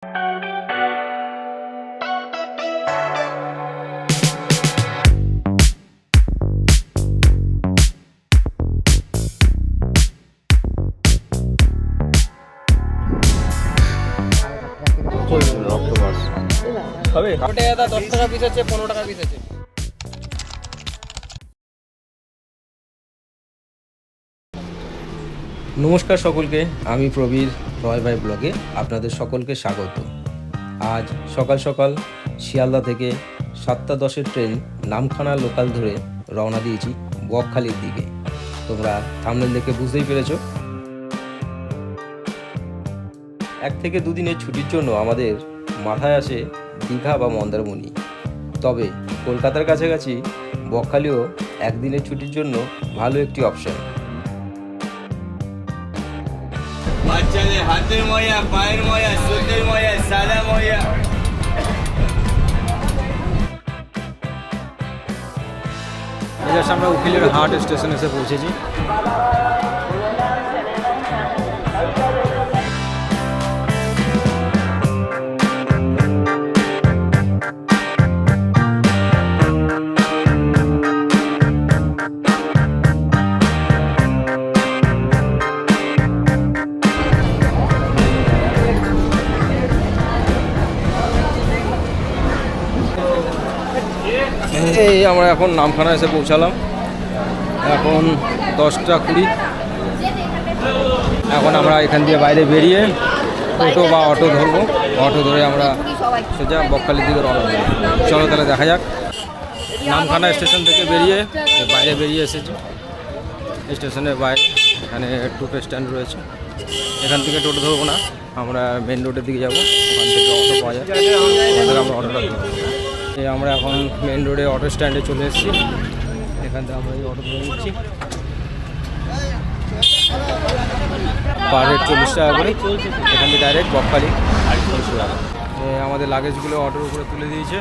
হবে 10 টাকা পিস আছে, 15 টাকা পিস আছে। নমস্কার সকলকে, আমি প্রবীর রয় ভাই ব্লগে আপনাদের সকলকে স্বাগত। আজ সকাল সকাল শিয়ালদা থেকে 7:10 ট্রেন নামখানা লোকাল ধরে রওনা দিয়েছি বকখালির দিকে। তোমরা থাম্বনেল দেখে বুঝতেই পেরেছো। 1 থেকে 2 দিনের ছুটির জন্য আমাদের মাথায় আসে দীঘা বা মন্দারমণি। তবে কলকাতার কাছাকাছি বকখালিও একদিনের ছুটির জন্য ভালো একটি অপশন। বাচ্চাদের হাতের ময়া, পায়ের ময়া, চোখের ময়া, সাদা ময়া। আমরা উকিলের হাট স্টেশন এসে পৌঁছেছি। এই আমরা এখন নামখানা এসে পৌঁছালাম। এখন 10:20। এখন আমরা এখান দিয়ে বাইরে বেরিয়ে টোটো বা অটো ধরবো। অটো ধরে আমরা সোজা বকখালির দিকে রওনা দেবো। চলো তাহলে দেখা যাক। নামখানা স্টেশন থেকে বেরিয়ে বাইরে বেরিয়ে এসেছি। স্টেশনের বাইরে এখানে টোটো স্ট্যান্ড রয়েছে। এখান থেকে টোটো ধরবো না, আমরা মেন রোডের দিকে যাবো। ওখান থেকে অটো পাওয়া যায়, আমরা অটোটা ধরবো। আমরা এখন মেন রোডে অটো স্ট্যান্ডে চলে এসেছি। এখান থেকে আমরা এই অটো ধরে নিচ্ছি। পার হেড 40 টাকা করে। এখান থেকে ডাইরেক্ট বকখালি 40 টাকা। আমাদের লাগেজগুলো অটোর উপরে তুলে দিয়েছে।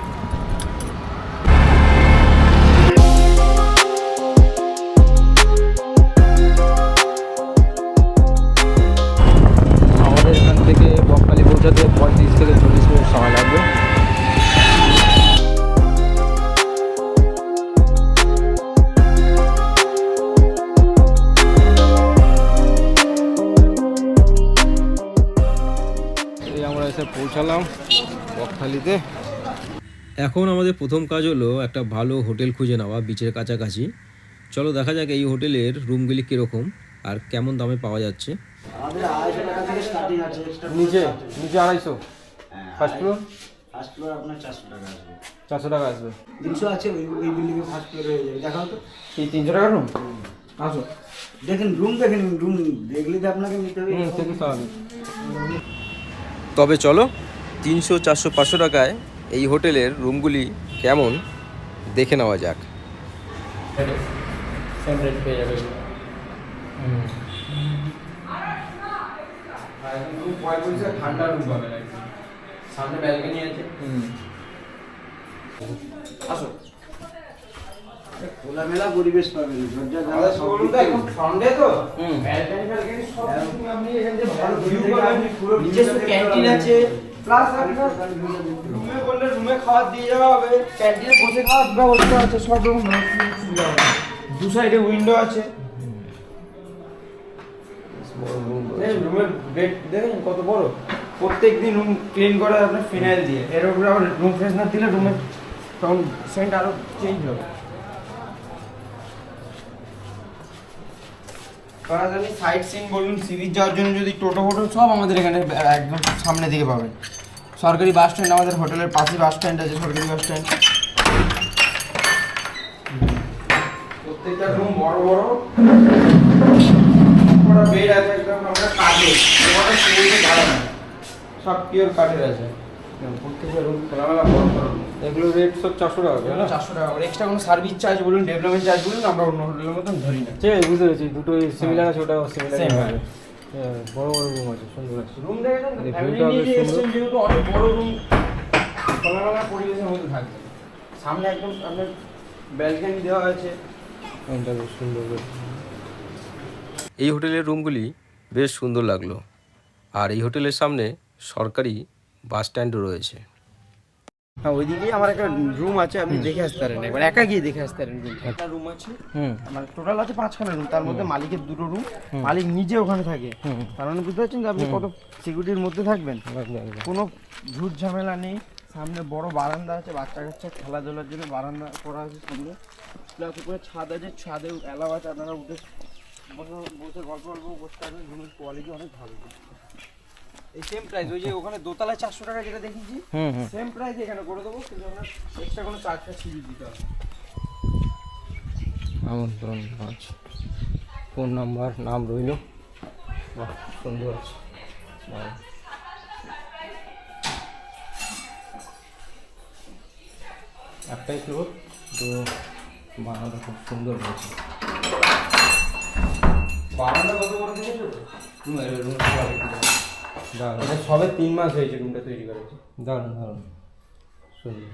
আমাদের এখান থেকে বকখালি পৌঁছাতে 35 থেকে 40 মিনিট সময় লাগবে। আমরা এসে পৌঁছালাম বকখালিতে। এখন আমাদের প্রথম কাজ হলো একটা ভালো হোটেল খুঁজে নেওয়া বিচের কাছাকাছি। চলো দেখা যাক এই হোটেলের রুমগুলি কীরকম আর কেমন দামে পাওয়া যাচ্ছে। আমাদের 250 টাকা থেকে স্টার্টিং আছে। নিচে 250। ফার্স্ট ফ্লোর ফার্স্ট ফ্লোর আপনার 400 টাকা আসবে। 400 টাকা আসবে। 300 আছে ওই বিল্ডিং এ ফার্স্ট ফ্লোরে হয়ে যাবে। দেখাও তো এই 300 টাকা রুম। আসো দেখেন রুম, দেখেন রুম দেখলে তো আপনাকে নিতে হবে। ঠিক আছে। তবে চলো 300, 400, 500 টাকায় এই হোটেলের রুমগুলি কেমন দেখে নেওয়া যাক। ঠান্ডা রুম পাবেন, সামনে ব্যালকনি আছে। আসো, খোলামেলা পরিবেশ পাবেন। দরজা জানলা সব সামনে তো ব্যালকনি ব্যালকনি সব আপনি এখান থেকে ভালো ভিউ পাবেন। নিজস্ব ক্যান্টিন আছে, প্লাস আপনার রুমে বললে রুমে খাবার দিয়ে যাওয়া হবে। ক্যান্টিনে বসে খাওয়ার ব্যবস্থা আছে, সব রকম সুবিধা আছে। দু সাইডে উইন্ডো আছে। রুমের বেড দেখেন কত বড়। প্রত্যেকদিন রুম ক্লিন করা আপনার ফিনাইল দিয়ে। এর উপরে আবার রুম ফ্রেশনার দিলে রুমের তখন সেন্ট আরো চেঞ্জ হবে। আপনি সাইট সিন বলুন, সি বিচ যাওয়ার জন্য যদি টোটো ফোটো সব আমাদের এখানে একদম সামনে দিকে পাবেন। সরকারি বাস স্ট্যান্ড, আমাদের হোটেলের পাশে বাস স্ট্যান্ড আছে, সরকারি বাস স্ট্যান্ড। প্রত্যেকটা রুম বড় বড় বেড আছে, একদম আমরা কাঠের, তোমাদের সিমেন্টে ঢালা না, সব পিওর কাঠের আছে। প্রত্যেকটা রুম খোলামেলা বড় বড়। এগুলো রেট সব 400 টাকা করে না? 400 টাকা করে। এক্সট্রা কোনো সার্ভিস চার্জ বলুন, ডেভেলপমেন্ট চার্জ বলুন, আমরা অন্য হোটেলের মতন ধরি না। ঠিক আছে, বুঝতে পেরেছি। দুটোই সিমিলার আছে, ওটাও সিমিলার Same, হবে। হ্যাঁ, বড় বড় রুম আছে, সুন্দর আছে। রুম দেখেছেন তো, এই ফ্যামিলি ভিউটা নিয়ে বেশ এসেছেন সুন্দর। যেহেতু অনেক বড় রুম, খোলামেলা পরিবেশের মধ্যে থাকবে। সামনে একদম আপনার ব্যালকনি দেওয়া আছে। এটা বেশ সুন্দর। এই হোটেলের রুমগুলি বেশ সুন্দর লাগলো। আর এই হোটেলের সামনে সরকারি বাস স্ট্যান্ডও রয়েছে। হ্যাঁ ওইদিকেই আমার একটা রুম আছে, আপনি দেখে আসতে পারেন, একবার একা গিয়ে দেখে আসতে পারেন। একটা রুম আছে, আমার টোটাল আছে 5খানা রুম, তার মধ্যে মালিকের 2টো রুম, মালিক নিজে ওখানে থাকে। তার মানে বুঝতে পারছেন যে আপনি কত সিকিউরিটির মধ্যে থাকবেন, কোনো ঝুট ঝামেলা নেই। সামনে বড় বারান্দা আছে, বাচ্চা কাচ্চা খেলাধুলার জন্য বারান্দা করা আছে সামনে, প্লাস উপরে ছাদ আছে, ছাদে এলাও আছে, আপনারা উঠে বসে গল্প করতে পারবেন। রুমের কোয়ালিটি অনেক ভালো। এই সেম প্রাইস, ওই যে ওখানে দোতলায় 400 টাকা যেটা দেখিয়েছি, সেম প্রাইস এখানে করে দেবো, কিন্তু আপনার এক্সট্রা কোনো চার্জটা সিঁড়ি দিতে হবে। আমন্ত্রণ আছে, ফোন নাম্বার, নাম রইল। বাহ সুন্দর আছে। একটাই ফ্লোর, তো বারান্দা খুব সুন্দর রয়েছে। বারান্দা কত বড় দেখেছো? দারুণ এটা সবে 3 মাস হয়েছে রুমটা তৈরি করেছে। দারুণ দারুণ সুন্দর।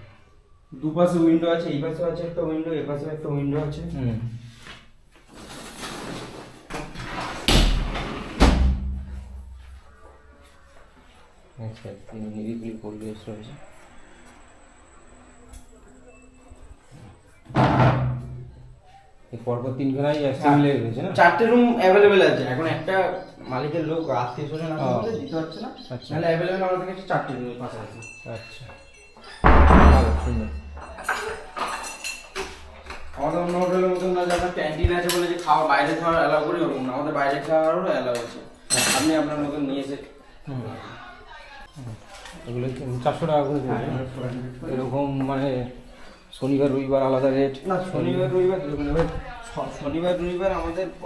দুপাশে উইন্ডো আছে, এই পাশেও আছে একটা উইন্ডো, এই পাশেও একটা উইন্ডো আছে। আচ্ছা, নিরিবিলি পরিবেশ রয়েছে। এই পরপর 3খানাই মিলে রয়েছে না? 4টে রুম অ্যাভেলেবেল আছে, এখন একটা মালিকের লোক আত্মীয় স্বজন আছে বলে দিতে হচ্ছে না। আচ্ছা। তাহলে অ্যাভেলেবেল আমাদের কাছে 4টে রুমের পাশে আছে। আচ্ছা ভালো সুন্দর। আমাদের অন্য হোটেলের মতন না যে আপনার ক্যান্টিন আছে বলে যে খাওয়া বাইরে খাওয়ার অ্যালাউ করি, ওরকম না, আমাদের বাইরে খাওয়ারও অ্যালাউ আছে। আপনি আপনার মতন নিয়ে এসে এগুলো 400 টাকা করে দেবে। এরকম মানে শনিবার রবিবার আলাদা রেট? না, শনিবার রবিবার দেখুন, এবার শনিবার রবিবার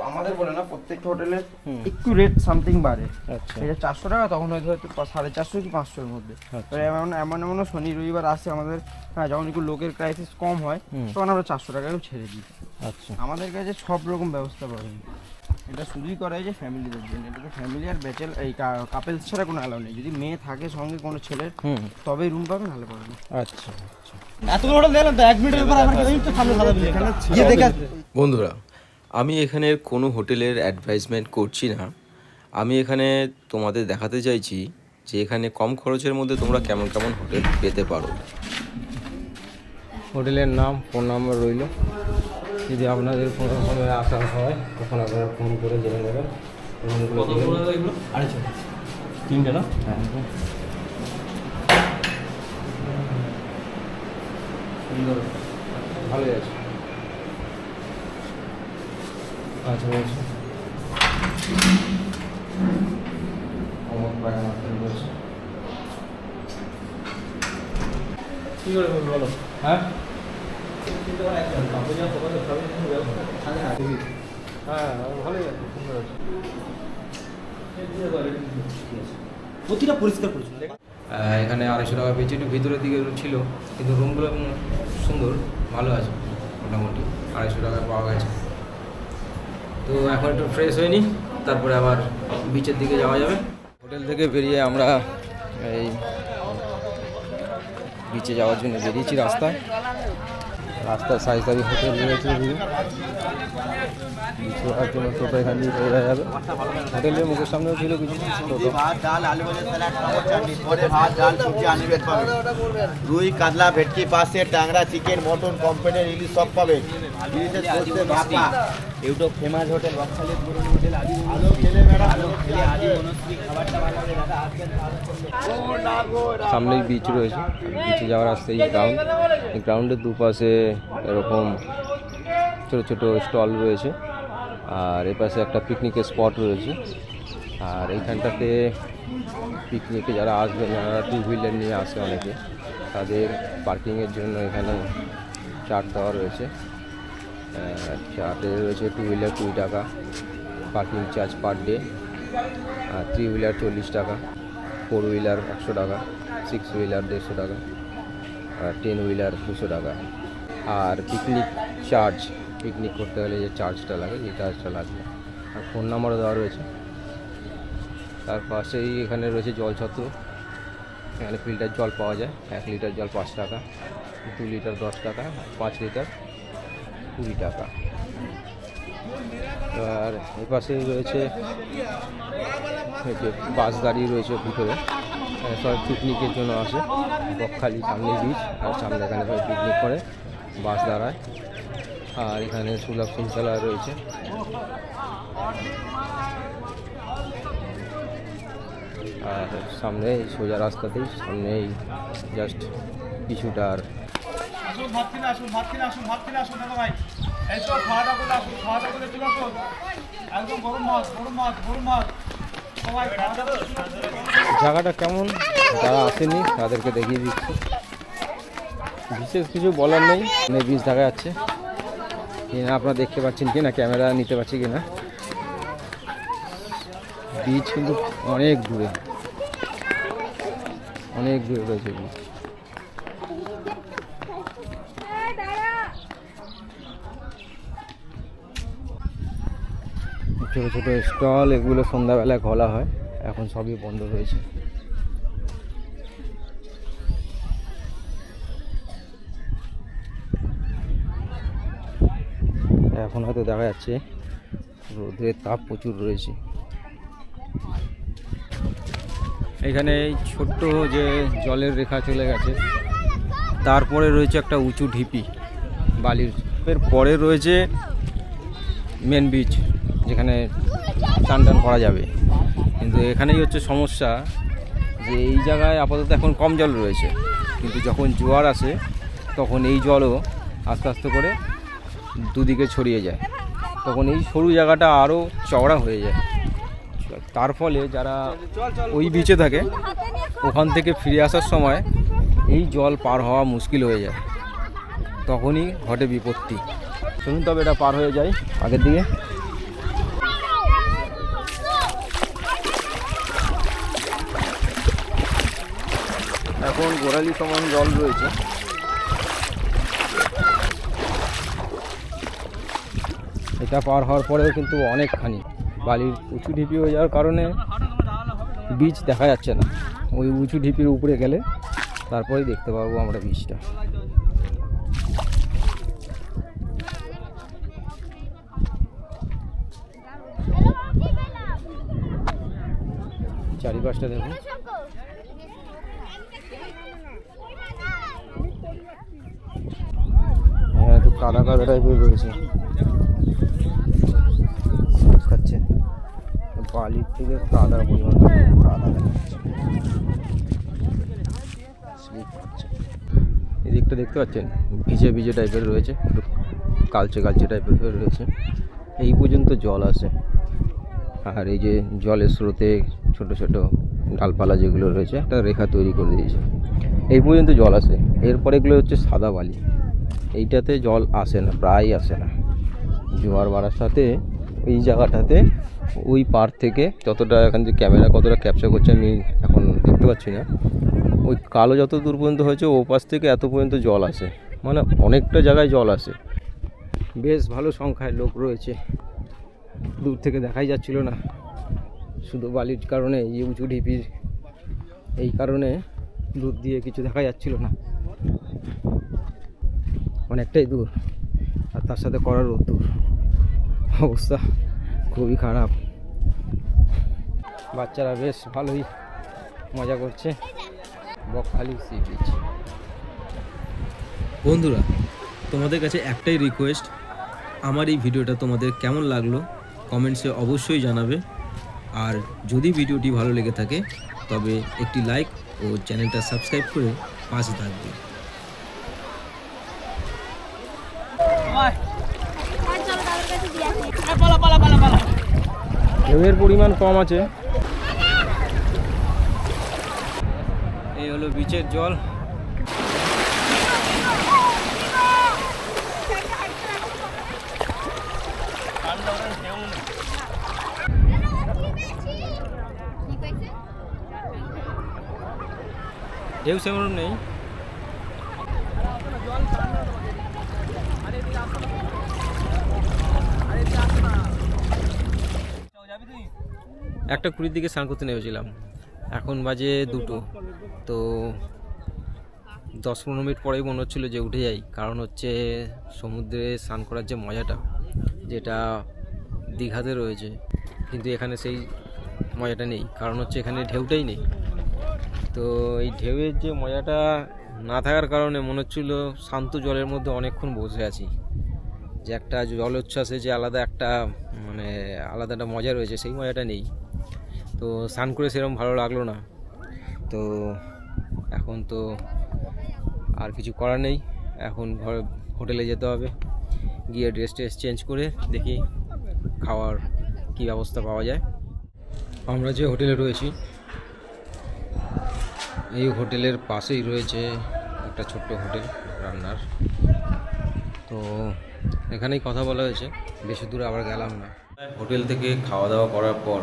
আমাদের বলে না, প্রত্যেকটা হোটেলের একটু রেট সামথিং বাড়ে। আচ্ছা এটা 400 টাকা, তখন হয়তো 450 কি 500-এর মধ্যে। এমনও শনি রবিবার আসে আমাদের, হ্যাঁ, যখন একটু লোকের ক্রাইসিস কম হয় তখন আমরা 400 টাকাও ছেড়ে দিই। আচ্ছা আমাদের কাছে সব রকম ব্যবস্থা পাবেন। এটা শুধুই করা হয় যে ফ্যামিলিদের জন্য, এটাতে ফ্যামিলি আর ব্যাচেল এই কাপেলস ছাড়া কোনো অ্যালাউ নেই। যদি মেয়ে থাকে সঙ্গে কোনো ছেলের, তবেই রুম পাবে, নাহলে পাবে না। আচ্ছা আচ্ছা। বন্ধুরা, আমি এখানে কোনো হোটেলের অ্যাডভাইসমেন্ট করছি না, আমি এখানে তোমাদের দেখাতে চাইছি যে এখানে কম খরচের মধ্যে তোমরা কেমন কেমন হোটেল পেতে পারো। হোটেলের নাম, ফোন নাম্বার রইল, যদি আপনাদের কোনো রকমের আসা হয় তখন আপনারা ফোন করে জেনে নেবেন। আড়াইশো 3টে না? হ্যাঁ সুন্দর, ভালোই আছে। আচ্ছা রয়েছে রয়েছে। কী করে বলো? হ্যাঁ হ্যাঁ ভালোই আছে, সুন্দর আছে। প্রতিটা পরিষ্কার পরিচ্ছন্ন। এখানে 250 টাকা পেয়েছি, একটু ভিতরের দিকে ছিল, কিন্তু রুমগুলো সুন্দর, ভালো আছে, মোটামুটি 250 টাকায় পাওয়া গেছে। তো এখন একটু ফ্রেশ হয়নি, তারপরে আবার বিচের দিকে যাওয়া যাবে। হোটেল থেকে বেরিয়ে আমরা এই বিচে যাওয়ার জন্য বেরিয়েছি। রাস্তার সাইজ দাবি হোটেল রয়েছে, বিচে যাওয়ার জন্য টোটো এখান দিয়ে চলে যাবে। হোটেলের মুখের সামনেও ছিল কিছু টোটো। রুই, কাতলা, ভেটকি, পাশে ট্যাংরা, চিকেন, মটন, কম্পেটের ইলিশ সব পাবে। ইলিশের সর্ষে ভাপা, ইউটিউব ফেমাস হোটেল বকখালির পুরনো হোটেল আদি। আলো খেলে ম্যাডাম, আলো খেলে আদি বনশ্রী খাবারটা ভালো লাগে দাদা, আসবেন সামনেই বিচ রয়েছে, বিচে যাওয়ার রাস্তায় এই গ্রাউন্ডের দুপাশে এরকম ছোটো ছোটো স্টল রয়েছে, আর এপাশে একটা পিকনিকের স্পট রয়েছে। আর এইখানটাতে পিকনিকে যারা আসবে, যারা 2 হুইলার নিয়ে আসে অনেকে, তাদের পার্কিংয়ের জন্য এখানে চার্ট দেওয়া রয়েছে। চার্টে রয়েছে 2 হুইলার 20 টাকা পার্কিং চার্জ পার ডে, আর 3 হুইলার 40 টাকা, 4 হুইলার 100 টাকা, 6 হুইলার 150 টাকা, আর 10 হুইলার 200 টাকা। আর পিকনিক চার্জ, পিকনিক করতে গেলে যে চার্জটা লাগে, এই চার্জটা লাগবে। আর ফোন নাম্বারও দেওয়া রয়েছে। তার পাশেই এখানে রয়েছে জল ছত্র, এখানে ফিল্টার জল পাওয়া যায়। 1 লিটার জল 5 টাকা, 2 লিটার 10 টাকা, 5 লিটার 20 টাকা। আর এই পাশে রয়েছে বাস গাড়ি রয়েছে ভিতরে, সবাই পিকনিকের জন্য আসে। বকখালি সামনে বিচ, আর সামনে এখানে সবাই পিকনিক করে, বাস দাঁড়ায়। আর এখানে সুলভ শৌচালয় রয়েছে। আর সামনে এই সোজা রাস্তাতেই, সামনে এই জাস্ট কিছুটা আর জায়গাটা কেমন, যারা আসেনি তাদেরকে দেখিয়ে দিচ্ছি। বিশেষ কিছু বলার নেই, বিচ দেখা যাচ্ছে কিনা আপনারা দেখতে পাচ্ছেন কিনা, ক্যামেরা নিতে পারছি কিনা। বিচ কিন্তু অনেক দূরে, অনেক দূরে রয়েছে বিচ। ছোটো ছোটো স্টল, এগুলো সন্ধ্যাবেলায় খোলা হয়, এখন সবই বন্ধ রয়েছে। এখন হয়তো দেখা যাচ্ছে রোদের তাপ প্রচুর রয়েছে। এখানে এই ছোট্ট যে জলের রেখা চলে গেছে, তারপরে রয়েছে একটা উঁচু ঢিপি বালির, এর পরে রয়েছে মেন বিচ যেখানে স্নান টান করা যাবে। কিন্তু এখানেই হচ্ছে সমস্যা যে এই জায়গায় আপাতত এখন কম জল রয়েছে, কিন্তু যখন জোয়ার আসে তখন এই জলও আস্তে আস্তে করে দুদিকে ছড়িয়ে যায়, তখন এই সরু জায়গাটা আরও চওড়া হয়ে যায়। তার ফলে যারা ওই বিচে থাকে ওখান থেকে ফিরে আসার সময় এই জল পার হওয়া মুশকিল হয়ে যায়, তখনই ঘটে বিপত্তি। শুনুন, তবে এটা পার হয়ে যায় আগের দিকে। এখন গোড়ালি সমান জল রয়েছে। এটা পার হওয়ার পরেও কিন্তু অনেকখানি বালির উঁচু ঢিপি হয়ে যাওয়ার কারণে বিচ দেখা যাচ্ছে না। ওই উঁচু ঢিপির উপরে গেলে তারপরেই দেখতে পারবো আমরা বিচটা। চারিপাশটা দেখুন, হ্যাঁ একটু কাদা কাদা টাইপের রয়েছে, খাচ্ছে বালির থেকে কাদার পরিমাণ, কাদা দেখাচ্ছে। এদিকটা দেখতে পাচ্ছেন ভিজে ভিজে টাইপের রয়েছে, একটু কালচে কালচে টাইপের রয়েছে। এই পর্যন্ত জল আসে, আর এই যে জলের স্রোতে ছোট ছোট ডালপালা যেগুলো রয়েছে একটা রেখা তৈরি করে দিয়েছে, এই পর্যন্ত জল আসে। এরপরে এগুলো হচ্ছে সাদা বালি, এইটাতে জল আসে না, প্রায় আসে না। জোয়ার বাড়ার সাথে এই জায়গাটাতে ওই পার থেকে যতটা, এখান থেকে ক্যামেরা কতটা ক্যাপচার করছে আমি এখন দেখতে পাচ্ছি না, ওই কালো যত দূর পর্যন্ত হয়েছে ও পাশ থেকে এত পর্যন্ত জল আসে, মানে অনেকটা জায়গায় জল আসে। বেশ ভালো সংখ্যায় লোক রয়েছে, দূর থেকে দেখাই যাচ্ছিল না, শুধু বালির কারণে, এই উঁচু ঢিপির এই কারণে দূর দিয়ে কিছু দেখা যাচ্ছিল না, অনেকটাই দূর, আর তার সাথে করার দূর, অবস্থা খুবই খারাপ। বাচ্চারা বেশ ভালোই মজা করছে বকখালি সি বিচ। বন্ধুরা, তোমাদের কাছে একটাই রিকোয়েস্ট, আমার এই ভিডিওটা তোমাদের কেমন লাগলো কমেন্টসে অবশ্যই জানাবে। আর যদি ভিডিওটি ভালো লেগে থাকে তবে একটি লাইক ও চ্যানেলটা সাবস্ক্রাইব করে পাশে থাকবে। ঢেউয়ের পরিমাণ কম আছে। এই হলো বিচের জল। ঢেউ সেরকম নেই, একটা 20 দিকে স্নান করতে নেমেছিলাম, এখন বাজে 2টো, তো 10-15 মিনিট পরেই মনে হচ্ছিলো যে উঠে যাই, কারণ হচ্ছে সমুদ্রে স্নান করার যে মজাটা যেটা দীঘাতে রয়েছে, কিন্তু এখানে সেই মজাটা নেই, কারণ হচ্ছে এখানে ঢেউটাই নেই। তো তো এই ঢেউয়ের যে মজাটা না থাকার কারণে মনে হচ্ছিল শান্ত জলের মধ্যে অনেকক্ষণ বসে আছি, যে একটা জলোচ্ছ্বাসে যে আলাদা একটা মানে আলাদা একটা মজা রয়েছে সেই মজাটা নেই। তো স্নান করে সেরকম ভালো লাগলো না। তো এখন তো আর কিছু করার নেই, এখন হোটেলে যেতে হবে, গিয়ে ড্রেস চেঞ্জ করে দেখি খাওয়ার কি ব্যবস্থা পাওয়া যায়। আমরা যে হোটেলে রয়েছি এই হোটেলের পাশেই রয়েছে একটা ছোট্ট হোটেল রান্নার, তো এখানেই কথা বলা হয়েছে, বেশি দূরে আবার গেলাম না। হোটেল থেকে খাওয়া দাওয়া করার পর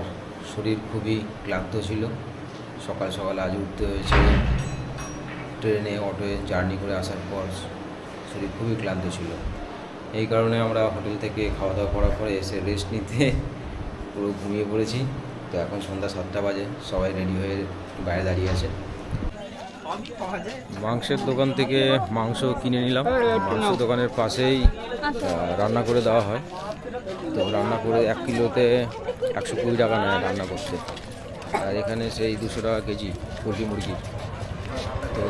শরীর খুবই ক্লান্ত ছিল। সকাল সকাল আজ উঠতে হয়েছে, ট্রেনে অটোয় জার্নি করে আসার পর শরীর খুবই ক্লান্ত ছিল। এই কারণে আমরা হোটেল থেকে খাওয়া দাওয়া করার পরে এসে রেস্ট নিতে পুরো ঘুমিয়ে পড়েছি। তো এখন সন্ধ্যা 7টা বাজে, সবাই রেডি হয়ে বাইরে দাঁড়িয়ে আছে। মাংসের দোকান থেকে মাংস কিনে নিলাম, মাংস দোকানের পাশেই রান্না করে দেওয়া হয়। তো রান্না করে 1 কিলোতে 120 টাকা নেয় রান্না করতে, আর এখানে সেই 200 টাকা কেজি পোলট্রি মুরগি। তো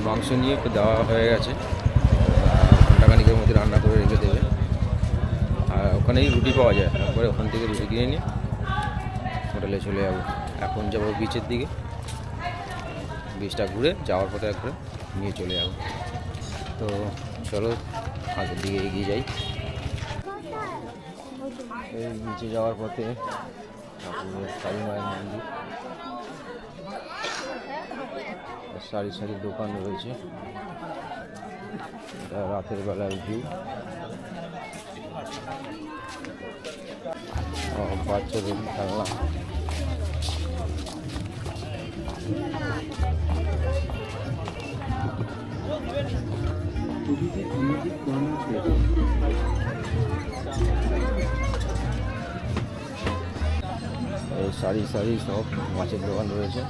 মাংস নিয়ে দেওয়া হয়ে গেছে, ঘন্টাখানিকের মধ্যে রান্না করে রেখে দেবে। আর ওখানেই রুটি পাওয়া যায়, তারপরে ওখান থেকে রুটি কিনে নিয়ে হোটেলে চলে যাবো। এখন যাবো বিচের দিকে, বিচটা ঘুরে যাওয়ার পথে একবার নিয়ে চলে যাবো। তো চলো আগের দিকে এগিয়ে যাই। এই বিচে যাওয়ার পথে কালী মায়ের মন্দির, সারি সারি দোকান রয়েছে। এটা রাতের বেলার ভিউ। বাচ্চাদের খেলনা, এই সারি সারি সব মাছের দোকান রয়েছে।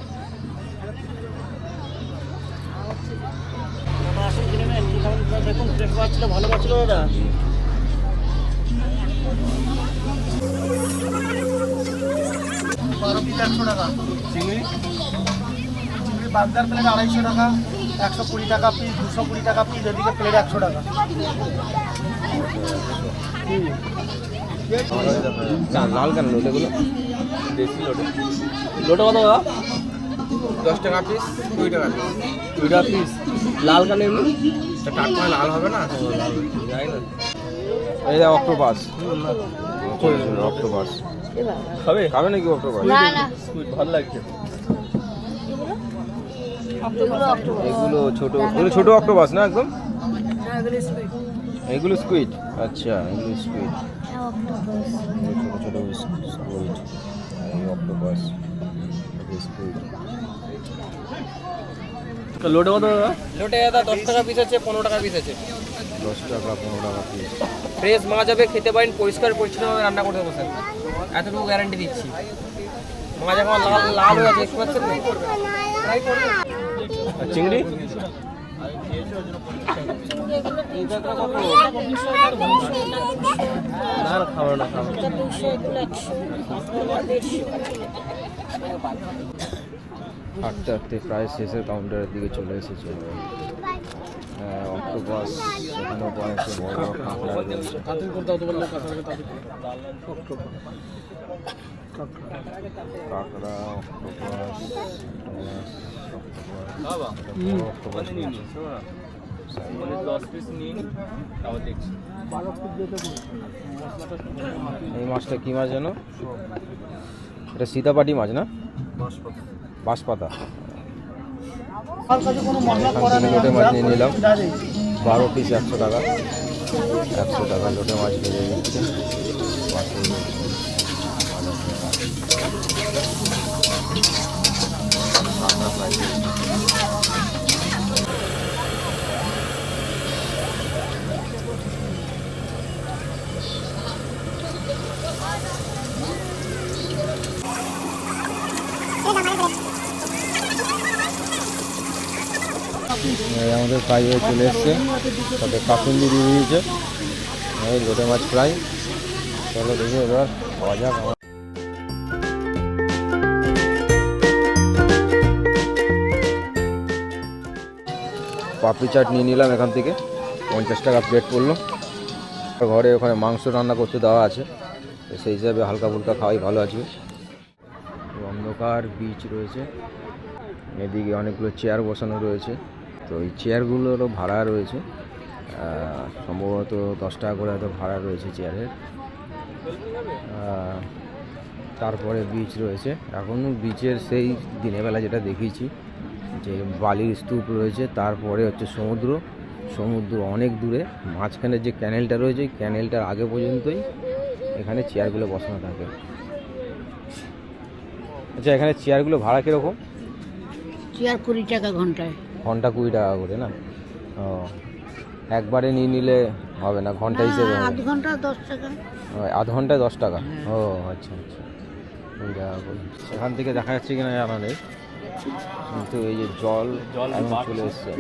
দেখুন ফ্রেশ মাছ ছিল, ভালো মাছ ছিল দাদা। পিস 100 টাকা, চিংড়ি বাগদার প্লেট 250 টাকা, 120 টাকা পিস, 220 টাকা পিস, এদিকে প্লেট 100 টাকা। লাল কেন লোটেগুলো? দেশি লোটে। লোটে কত দাদা? 10 টাকা পিস, 20 টাকা পিস। 2 টাকা পিস। লাল কেন এমনি? টাটকা লাল হবে না? এই অক্টোপাস, অক্টোপাস খাবে? খাবে নাকি অক্টোপাস? ভালো লাগছে। এগুলো ছোট, এগুলো ছোট অক্টোপাস না একদম? এগুলো স্কুইড। আচ্ছা, এগুলো স্কুইড, ছোট ছোট স্কুইড, এই অক্টোপাস স্কুইড। লোটে কত দাদা? লোটে দাদা 10 টাকা পিস আছে, 15 টাকা পিস আছে। 10 টাকা 15 টাকা পিস। ফ্রেশ মাছ হবে, খেতে পারেন, পরিষ্কার পরিচ্ছন্নভাবে রান্না করতে বসেন, এতটুকু গ্যারান্টি দিচ্ছি। মাছ এখন লাল লাল হয়ে আছে, দেখতে পাচ্ছেন? ট্রাই করবেন। আর চিংড়ি? না খাবো না, খাবো। হাঁটতে হাঁটতে প্রায় শেষের কাউন্টারের দিকে চলে এসেছে। অক্টোপাস, সেখানেও কয়েকটা বড় বড় কাঁকড়া রয়েছে। কাঁকড়া, অক্টোপাস, অক্টোপাস নিয়েছে। 10 পিস নিন, তাও দেখছি। এই মাছটা কি মাছ যেন? এটা সীতাপাটি মাছ না? বাঁশপাতা। লোটে মাছ নিয়ে নিলাম, 12 পিস 100 টাকা। 100 টাকা লোটে মাছ ভেজে দিচ্ছে। আমাদের ফ্রাই হয়ে চলে এসছে, তাতে কাসুন্দি দিয়ে দিয়েছে। এই লোটে মাছ ফ্রাই। চলো দেখি এবার খাওয়া যাক। পাপড়ি চাট নিয়ে নিলাম এখান থেকে, 50 টাকা প্লেট পড়লো। ঘরে ওখানে মাংস রান্না করতে দেওয়া আছে, তো সেই হিসাবে হালকা ফুলকা খাওয়াই ভালো আছে। অন্ধকার বিচ রয়েছে, এদিকে অনেকগুলো চেয়ার বসানো রয়েছে। তো এই চেয়ারগুলোরও ভাড়া রয়েছে, সম্ভবত 10 টাকা করে হয়তো ভাড়া রয়েছে চেয়ারের। তারপরে বিচ রয়েছে, এখনও বিচের সেই দিনের বেলা যেটা দেখিয়েছি যে বালির স্তূপ রয়েছে, তারপরে হচ্ছে সমুদ্র অনেক দূরে, মাঝখানে যে ক্যানেলটা রয়েছে ওই ক্যানেলটার আগে পর্যন্তই এখানে চেয়ারগুলো বসানো থাকে। আচ্ছা, এখানে চেয়ারগুলো ভাড়া কীরকম? চেয়ার 20 টাকা ঘন্টায়। ঘন্টা 20 টাকা করে না? ও, একবারে নিয়ে নিলে হবে না, ঘন্টা হিসেবে হবে? আধ ঘন্টা 10 টাকা। আধ ঘন্টায় 10 টাকা? ও আচ্ছা আচ্ছা, সেখান থেকে দেখা যাচ্ছে কিনা জানা নেই, কিন্তু এই যে জল এখন চলে এসছে।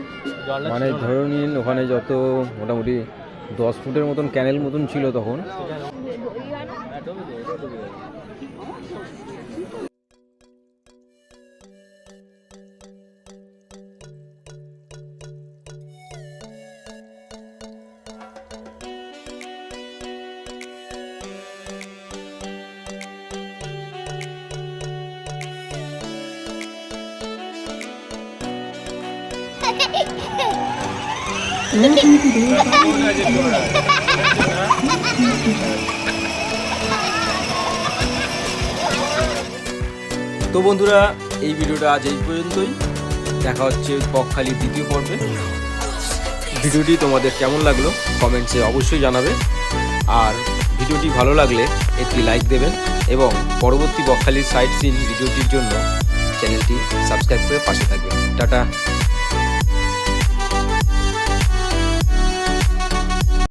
মানে ধরে নিন ওখানে যত মোটামুটি 10 ফুটের মতন ক্যানেল মতন ছিল তখন। তো বন্ধুরা, এই ভিডিওটা আজ এই পর্যন্তই। দেখা হচ্ছে বকখালির দ্বিতীয় পর্বে। ভিডিওটি তোমাদের কেমন লাগলো কমেন্টসে অবশ্যই জানাবে, আর ভিডিওটি ভালো লাগলে একটি লাইক দেবেন এবং পরবর্তী বকখালির সাইট সিন ভিডিওটির জন্য চ্যানেলটি সাবস্ক্রাইব করে পাশে থাকবেন। টাটা।